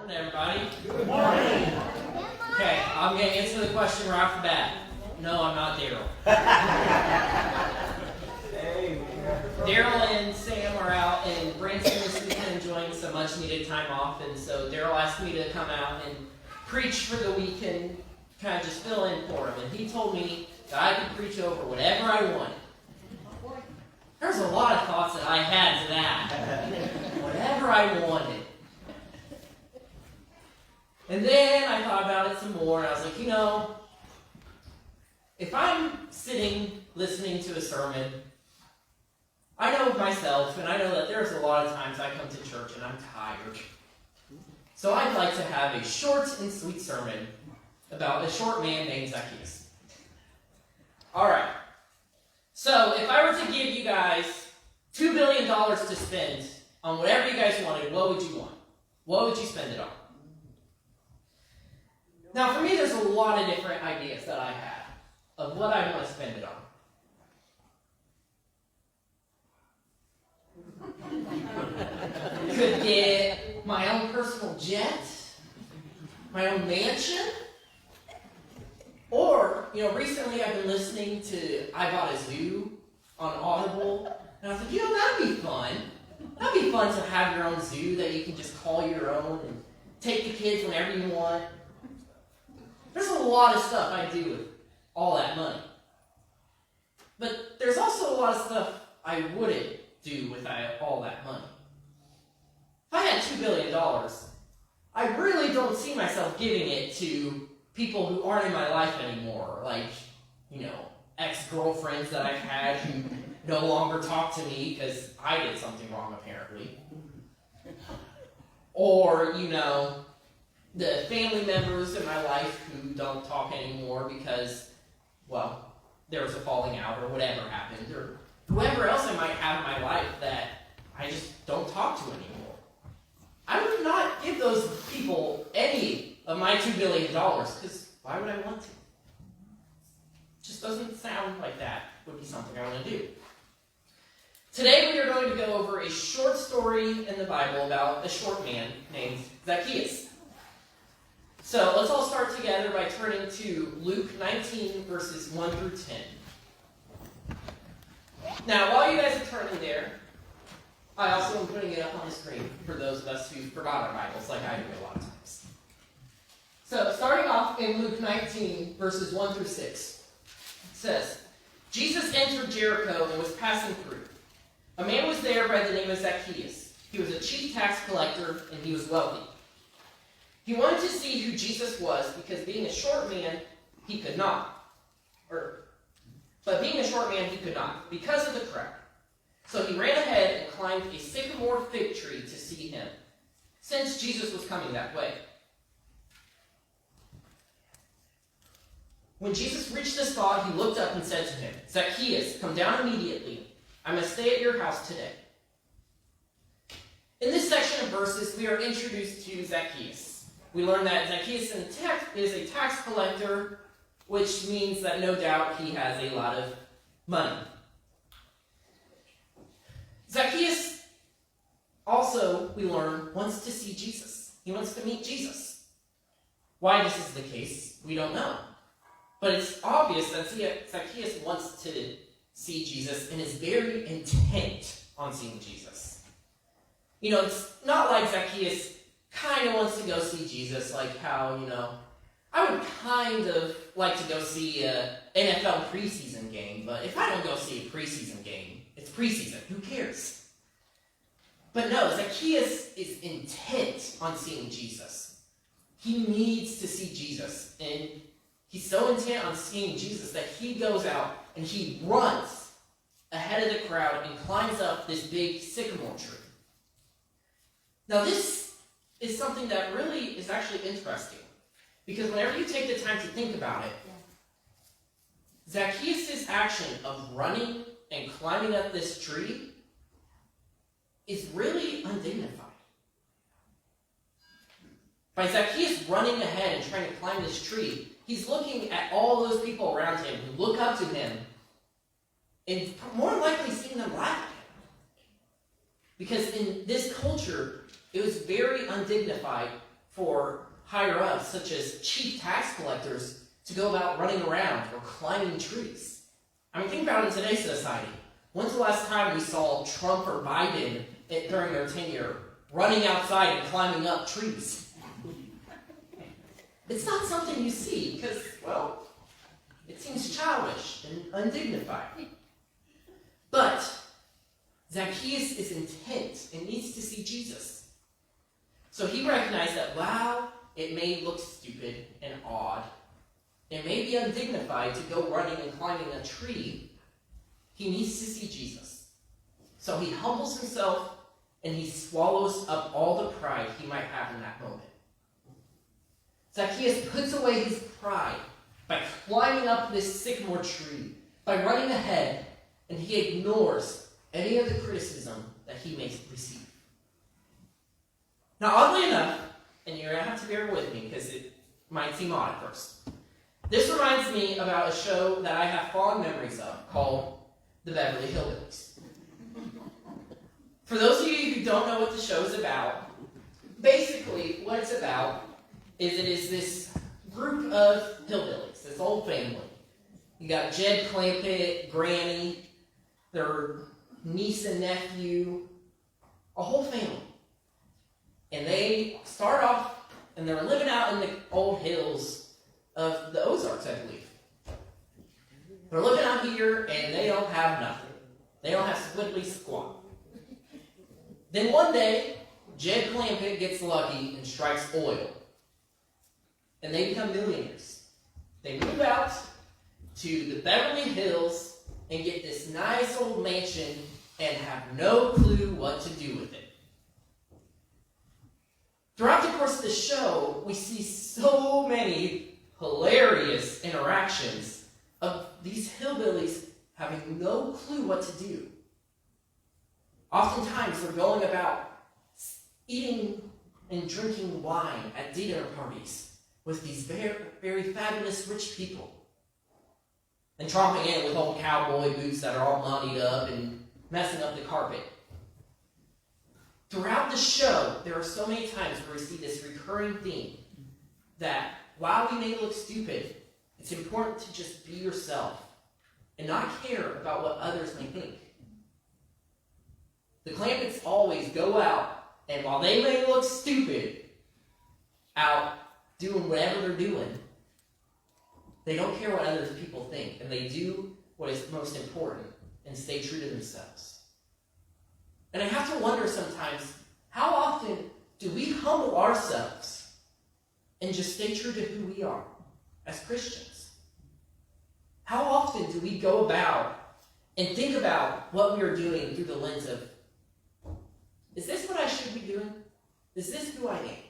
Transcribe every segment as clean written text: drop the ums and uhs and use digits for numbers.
morning, everybody. Good morning. Okay, I'm going to answer the question right off the bat. No, I'm not Daryl. Daryl and Sam are out in Branson this weekend enjoying some much-needed time off, and so Daryl asked me to come out and preach for the weekend, kind of just fill in for him. And he told me that I could preach over whatever I wanted. There's a lot of thoughts that I had to that. Whatever I wanted. And then I thought about it some more, and I was like, if I'm sitting listening to a sermon, I know myself, and I know that there's a lot of times I come to church and I'm tired. So I'd like to have a short and sweet sermon about a short man named Zacchaeus. Alright, so if I were to give you guys $2 billion to spend on whatever you guys wanted, what would you want? What would you spend it on? Now for me, there's a lot of different ideas that I have of what I want to spend it on. Could get my own personal jet, my own mansion, or, recently I've been listening to I Bought a Zoo on Audible, and I was like, that'd be fun. That'd be fun to have your own zoo that you can just call your own and take the kids whenever you want. There's a lot of stuff I do with all that money. But there's also a lot of stuff I wouldn't do with all that money. If I had $2 billion, I really don't see myself giving it to people who aren't in my life anymore, like, ex-girlfriends that I've had who no longer talk to me because I did something wrong, apparently. Or, the family members in my life who don't talk anymore because, there was a falling out or whatever happened, or whoever else I might have in my life that I just don't talk to anymore. I would not give those people any of my $2 billion, because why would I want to? It just doesn't sound like that would be something I want to do. Today we are going to go over a short story in the Bible about a short man named Zacchaeus. So let's all start together by turning to Luke 19, verses 1 through 10. Now, while you guys are turning there, I also am putting it up on the screen for those of us who forgot our Bibles, like I do a lot of times. So, starting off in Luke 19, verses 1 through 6, it says, Jesus entered Jericho and was passing through. A man was there by the name of Zacchaeus. He was a chief tax collector, and he was wealthy. He wanted to see who Jesus was because being a short man, he could not. But being a short man, he could not because of the crowd. So he ran ahead and climbed a sycamore fig tree to see him, since Jesus was coming that way. When Jesus reached the spot, he looked up and said to him, Zacchaeus, come down immediately. I must stay at your house today. In this section of verses, we are introduced to Zacchaeus. We learn that Zacchaeus is a tax collector, which means that no doubt he has a lot of money. Zacchaeus also, we learn, wants to see Jesus. He wants to meet Jesus. Why this is the case, we don't know. But it's obvious that Zacchaeus wants to see Jesus and is very intent on seeing Jesus. It's not like Zacchaeus kind of wants to go see Jesus, like how, I would kind of like to go see an NFL preseason game, but if I don't go see a preseason game, it's preseason. Who cares? But no, Zacchaeus is intent on seeing Jesus. He needs to see Jesus, and he's so intent on seeing Jesus that he goes out and he runs ahead of the crowd and climbs up this big sycamore tree. Now this is something that really is actually interesting. Because whenever you take the time to think about it, Zacchaeus' action of running and climbing up this tree is really undignified. By Zacchaeus running ahead and trying to climb this tree, he's looking at all those people around him who look up to him and more likely seeing them laugh at him. Because in this culture, it was very undignified for higher-ups, such as chief tax collectors, to go about running around or climbing trees. I mean, think about it in today's society. When's the last time we saw Trump or Biden during their tenure running outside and climbing up trees? It's not something you see because, well, it seems childish and undignified. But Zacchaeus is intent and needs to see Jesus. So he recognized that while it may look stupid and odd, it may be undignified to go running and climbing a tree, he needs to see Jesus. So he humbles himself and he swallows up all the pride he might have in that moment. Zacchaeus puts away his pride by climbing up this sycamore tree, by running ahead, and he ignores any of the criticism that he may receive. Now, oddly enough, and you're going to have to bear with me because it might seem odd at first, this reminds me about a show that I have fond memories of called The Beverly Hillbillies. For those of you who don't know what the show is about, basically what it's about is it is this group of hillbillies, this old family. You got Jed Clampett, Granny, their niece and nephew, a whole family. And they start off, and they're living out in the old hills of the Ozarks, I believe. They're living out here, and they don't have nothing. They don't have squiddly squat. Then one day, Jed Clampett gets lucky and strikes oil. And they become millionaires. They move out to the Beverly Hills and get this nice old mansion and have no clue what to do with it. Throughout the course of the show, we see so many hilarious interactions of these hillbillies having no clue what to do. Oftentimes, they're going about eating and drinking wine at dinner parties with these very, very fabulous rich people. And tromping in with old cowboy boots that are all muddied up and messing up the carpet. Throughout the show, there are so many times where we see this recurring theme that while we may look stupid, it's important to just be yourself and not care about what others may think. The Clampetts always go out, and while they may look stupid out doing whatever they're doing, they don't care what other people think, and they do what is most important and stay true to themselves. And I have to wonder sometimes, how often do we humble ourselves and just stay true to who we are as Christians? How often do we go about and think about what we are doing through the lens of, is this what I should be doing? Is this who I am?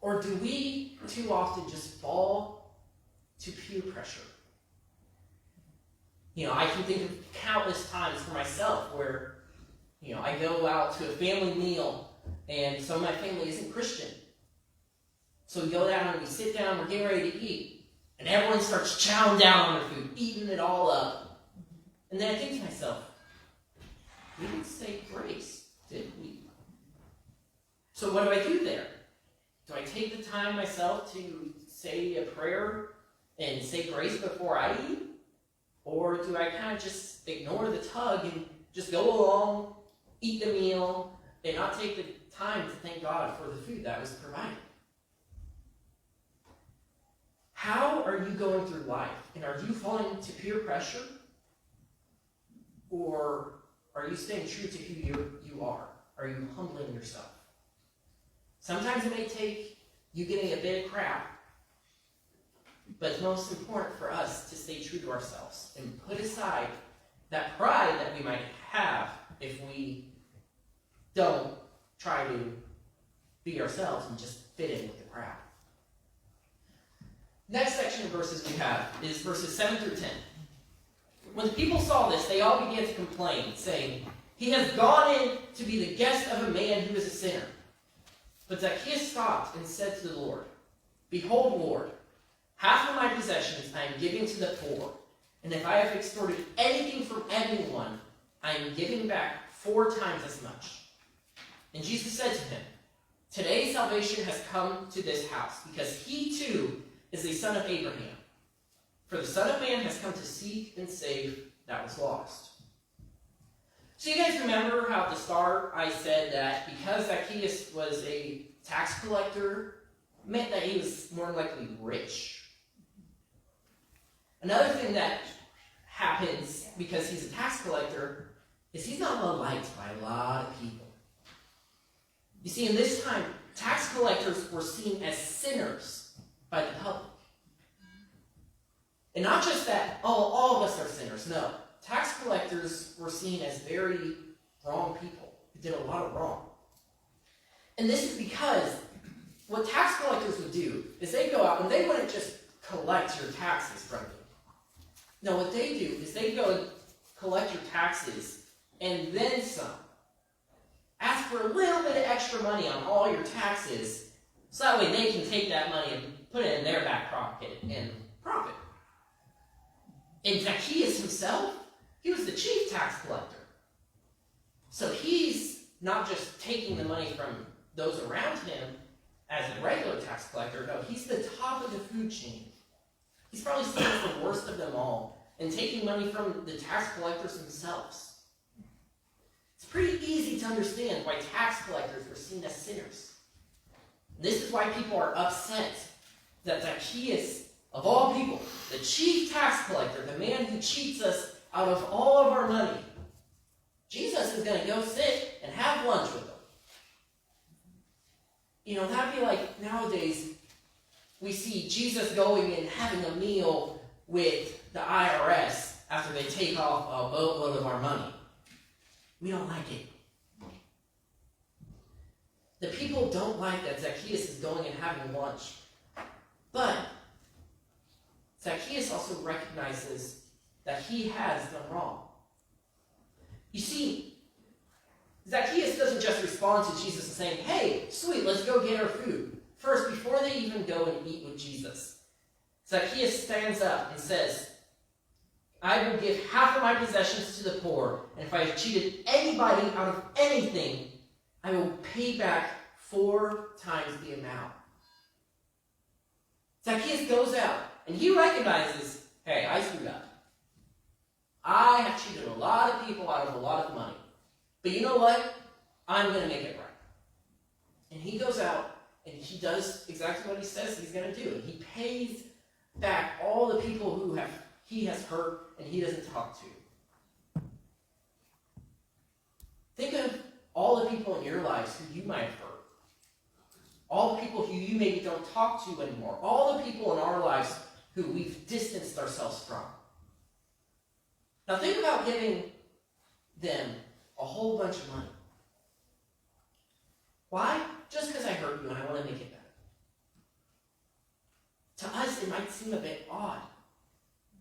Or do we too often just fall to peer pressure? I can think of countless times for myself where, I go out to a family meal and some of my family isn't Christian. So we go down and we sit down, we're getting ready to eat, and everyone starts chowing down on their food, eating it all up. And then I think to myself, we didn't say grace, did we? So what do I do there? Do I take the time myself to say a prayer and say grace before I eat? Or do I kind of just ignore the tug and just go along, eat the meal, and not take the time to thank God for the food that was provided? How are you going through life? And are you falling to peer pressure? Or are you staying true to who you are? Are you humbling yourself? Sometimes it may take you getting a bit of crap, but it's most important for us to stay true to ourselves and put aside that pride that we might have if we don't try to be ourselves and just fit in with the crowd. Next section of verses we have is verses 7 through 10. When the people saw this, they all began to complain, saying, "He has gone in to be the guest of a man who is a sinner." But Zacchaeus stopped and said to the Lord, "Behold, Lord, half of my possessions I am giving to the poor, and if I have extorted anything from anyone, I am giving back 4 times as much." And Jesus said to him, Today salvation has come to this house because he too is a son of Abraham. For the Son of Man has come to seek and save that was lost. So you guys remember how at the start I said that because Zacchaeus was a tax collector, meant that he was more likely rich. Another thing that happens because he's a tax collector is he's not well liked by a lot of people. You see, in this time, tax collectors were seen as sinners by the public. And not just that, all of us are sinners. No. Tax collectors were seen as very wrong people who did a lot of wrong. And this is because what tax collectors would do is they go out and they wouldn't just collect your taxes from you. No, what they do is they go and collect your taxes and then some. Ask for a little bit of extra money on all your taxes so that way they can take that money and put it in their back pocket and profit. And Zacchaeus himself, he was the chief tax collector. So he's not just taking the money from those around him as a regular tax collector. No, he's the top of the food chain. He's probably seen as the worst of them all and taking money from the tax collectors themselves. It's pretty easy to understand why tax collectors were seen as sinners. This is why people are upset that Zacchaeus, of all people, the chief tax collector, the man who cheats us out of all of our money, Jesus is going to go sit and have lunch with them. You know, that'd be like nowadays we see Jesus going and having a meal with the IRS after they take off a boatload of our money. We don't like it. The people don't like that Zacchaeus is going and having lunch. But Zacchaeus also recognizes that he has done wrong. You see, Zacchaeus doesn't just respond to Jesus and saying, hey, sweet, let's go get our food. First, before they even go and eat with Jesus, Zacchaeus stands up and says, I will give half of my possessions to the poor, and if I have cheated anybody out of anything, I will pay back 4 times the amount. Zacchaeus goes out, and he recognizes, hey, I screwed up. I have cheated a lot of people out of a lot of money. But you know what? I'm going to make it right. And he goes out, and he does exactly what he says he's going to do. And he pays back all the people who he has hurt and he doesn't talk to. Think of all the people in your lives who you might have hurt. All the people who you maybe don't talk to anymore. All the people in our lives who we've distanced ourselves from. Now think about giving them a whole bunch of money. Why? Just because I hurt you and I want to make it better. To us, it might seem a bit odd.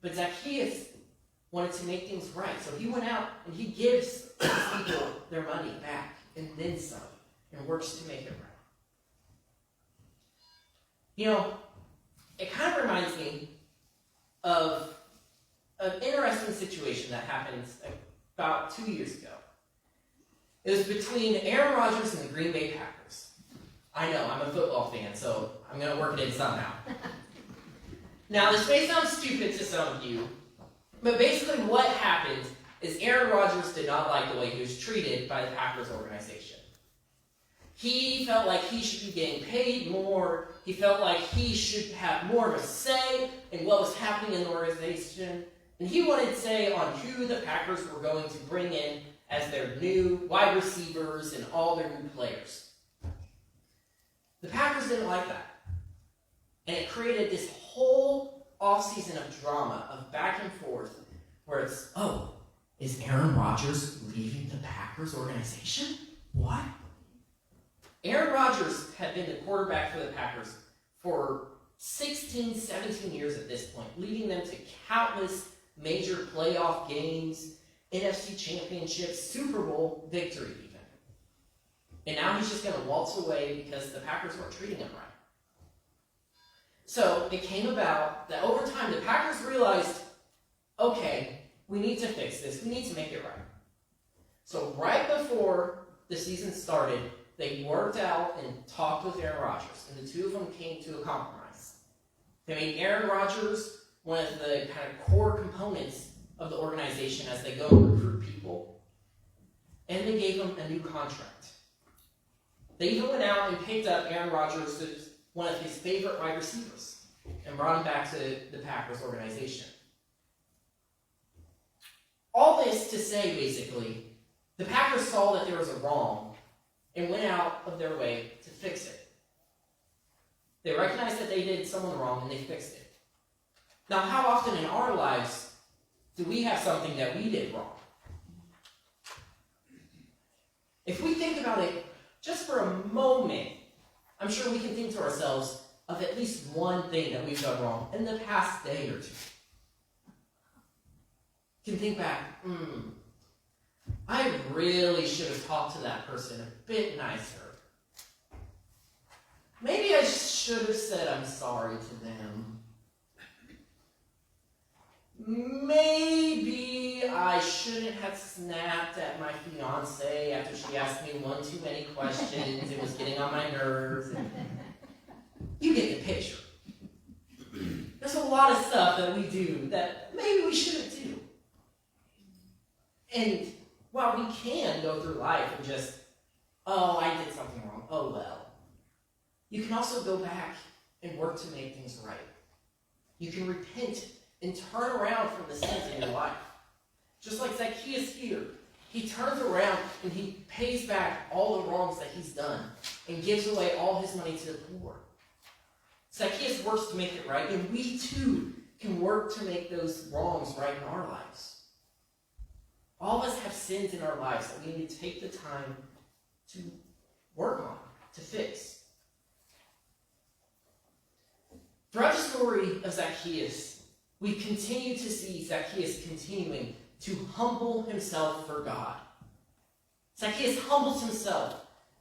But Zacchaeus wanted to make things right. So he went out and he gives these people their money back and then some and works to make it right. You know, it kind of reminds me of an interesting situation that happened about 2 years ago. It was between Aaron Rodgers and the Green Bay Packers. I know, I'm a football fan, so I'm going to work it in somehow. Now, this may sound stupid to some of you, but basically what happened is Aaron Rodgers did not like the way he was treated by the Packers organization. He felt like he should be getting paid more. He felt like he should have more of a say in what was happening in the organization. And he wanted say on who the Packers were going to bring in as their new wide receivers and all their new players. The Packers didn't like that. And it created this whole offseason of drama, of back and forth, where it's, oh, is Aaron Rodgers leaving the Packers organization? What? Aaron Rodgers had been the quarterback for the Packers for 16, 17 years at this point, leading them to countless major playoff games, NFC championships, Super Bowl victory even. And now he's just going to waltz away because the Packers weren't treating him right. So it came about that over time the Packers realized, okay, we need to fix this. We need to make it right. So right before the season started, they worked out and talked with Aaron Rodgers, and the two of them came to a compromise. They made Aaron Rodgers one of the kind of core components of the organization as they go and recruit people, and they gave him a new contract. They even went out and picked up Aaron Rodgers as one of his favorite wide receivers and brought him back to the Packers organization. All this to say, basically, the Packers saw that there was a wrong and went out of their way to fix it. They recognized that they did someone wrong and they fixed it. Now, how often in our lives do we have something that we did wrong? If we think about it just for a moment, I'm sure we can think to ourselves of at least one thing that we've done wrong in the past day or two. You can think back, I really should have talked to that person a bit nicer. Maybe I should have said I'm sorry to them. Maybe I shouldn't have snapped at my fiance after she asked me one too many questions. It was getting on my nerves. You get the picture. There's a lot of stuff that we do that maybe we shouldn't do. And while we can go through life and just, oh, I did something wrong, oh well, you can also go back and work to make things right. You can repent and turn around from the sins in your life. Just like Zacchaeus here, he turns around and he pays back all the wrongs that he's done and gives away all his money to the poor. Zacchaeus works to make it right, and we too can work to make those wrongs right in our lives. All of us have sins in our lives that we need to take the time to work on, to fix. Throughout the story of Zacchaeus, we continue to see Zacchaeus continuing to humble himself for God. Zacchaeus humbles himself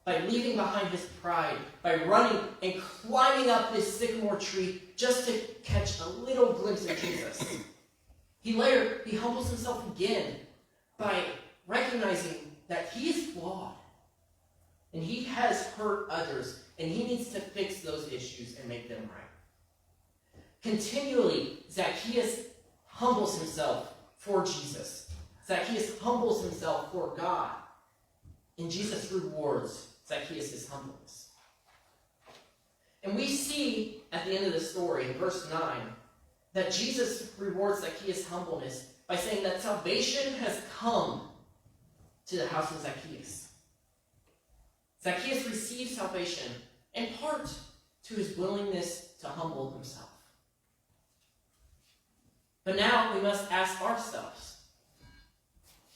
by leaving behind his pride, by running and climbing up this sycamore tree just to catch a little glimpse of Jesus. He humbles himself again by recognizing that he is flawed and he has hurt others and he needs to fix those issues and make them right. Continually, Zacchaeus humbles himself for Jesus. Zacchaeus humbles himself for God. And Jesus rewards Zacchaeus' humbleness. And we see at the end of the story, in verse 9, that Jesus rewards Zacchaeus' humbleness by saying that salvation has come to the house of Zacchaeus. Zacchaeus receives salvation in part to his willingness to humble himself. But now we must ask ourselves,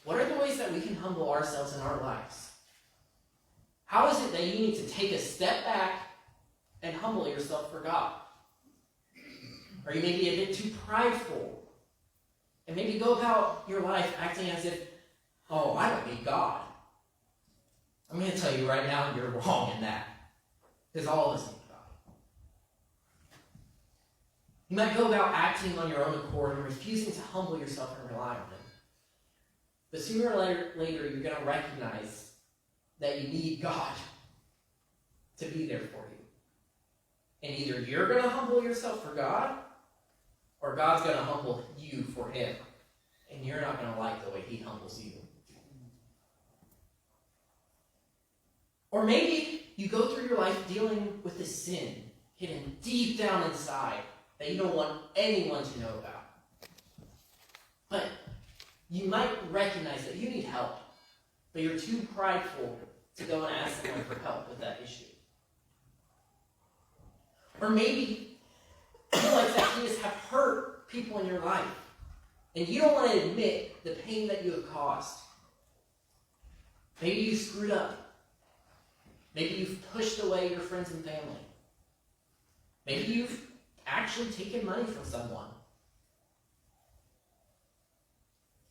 what are the ways that we can humble ourselves in our lives? How is it that you need to take a step back and humble yourself for God? Or you may be a bit too prideful and maybe go about your life acting as if, oh, I don't need God. I'm going to tell you right now, you're wrong in that. Because all of us need God. You might go about acting on your own accord and refusing to humble yourself and rely on Him. But sooner or later, you're going to recognize that you need God to be there for you. And either you're going to humble yourself for God, or God's going to humble you for Him. And you're not going to like the way He humbles you. Or maybe you go through your life dealing with a sin hidden deep down inside that you don't want anyone to know about. But you might recognize that you need help, but you're too prideful to go and ask someone for help with that issue. Or maybe you, like Zacchaeus, have hurt people in your life, and you don't want to admit the pain that you have caused. Maybe you screwed up. Maybe you've pushed away your friends and family. Maybe you've actually taken money from someone.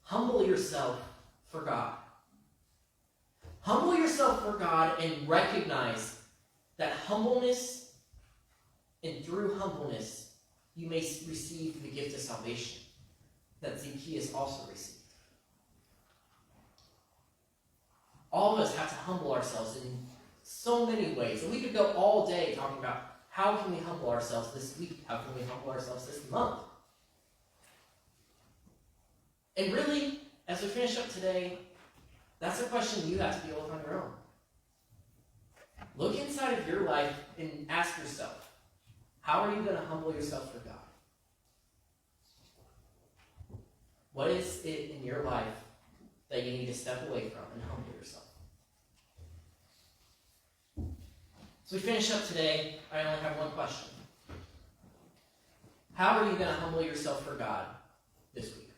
Humble yourself for God. Humble yourself for God and recognize that humbleness, and through humbleness, you may receive the gift of salvation that Zacchaeus also received. All of us have to humble ourselves in so many ways. And we could go all day talking about how can we humble ourselves this week? How can we humble ourselves this month? And really, as we finish up today, that's a question you have to deal with on your own. Look inside of your life and ask yourself, how are you going to humble yourself for God? What is it in your life that you need to step away from and humble yourself? So we finish up today. I only have one question. How are you going to humble yourself for God this week?